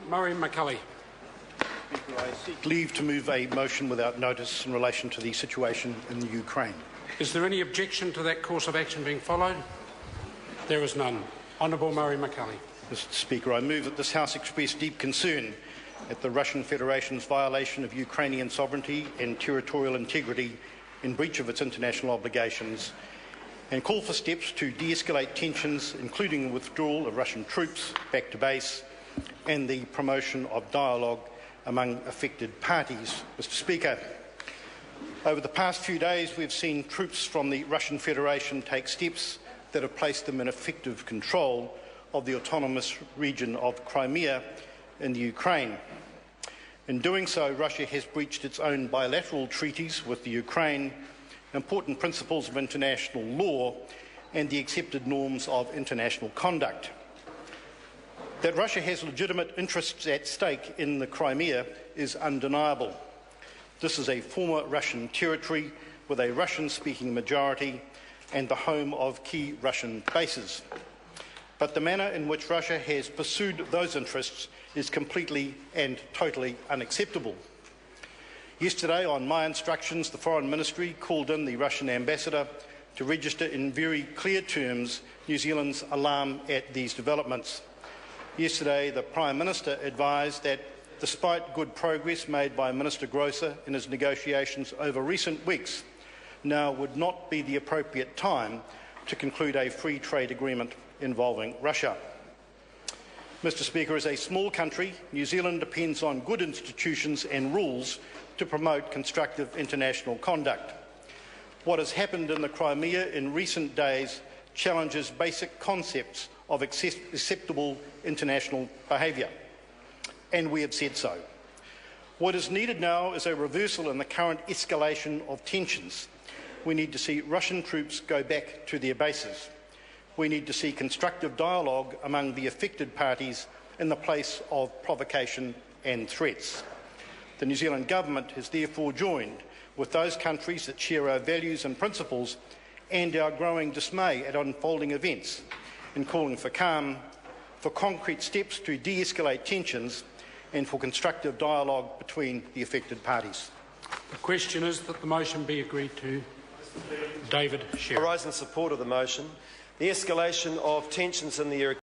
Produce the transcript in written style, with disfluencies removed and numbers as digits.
Murray McCully. I seek leave to move a motion without notice in relation to the situation in the Ukraine. Is there any objection to that course of action being followed? There is none. Honourable Murray McCully. Mr. Speaker, I move that this House express deep concern at the Russian Federation's violation of Ukrainian sovereignty and territorial integrity in breach of its international obligations, and call for steps to de-escalate tensions, including the withdrawal of Russian troops back to base and the promotion of dialogue among affected parties. Mr. Speaker, over the past few days we've seen troops from the Russian Federation take steps that have placed them in effective control of the autonomous region of Crimea in the Ukraine. In doing so, Russia has breached its own bilateral treaties with the Ukraine, important principles of international law and the accepted norms of international conduct. That Russia has legitimate interests at stake in the Crimea is undeniable. This is a former Russian territory with a Russian-speaking majority and the home of key Russian bases. But the manner in which Russia has pursued those interests is completely and totally unacceptable. Yesterday, on my instructions, the Foreign Ministry called in the Russian ambassador to register in very clear terms New Zealand's alarm at these developments. Yesterday, the Prime Minister advised that, despite good progress made by Minister Grosser in his negotiations over recent weeks, now would not be the appropriate time to conclude a free trade agreement involving Russia. Mr. Speaker, as a small country, New Zealand depends on good institutions and rules to promote constructive international conduct. What has happened in the Crimea in recent days challenges basic concepts of acceptable international behaviour, and we have said so. What is needed now is a reversal in the current escalation of tensions. We need to see Russian troops go back to their bases. We need to see constructive dialogue among the affected parties in the place of provocation and threats. The New Zealand Government has therefore joined with those countries that share our values and principles and our growing dismay at unfolding events in calling for calm, for concrete steps to de-escalate tensions and for constructive dialogue between the affected parties. The question is that the motion be agreed to. David Sherrill. I rise in support of the motion. The escalation of tensions in the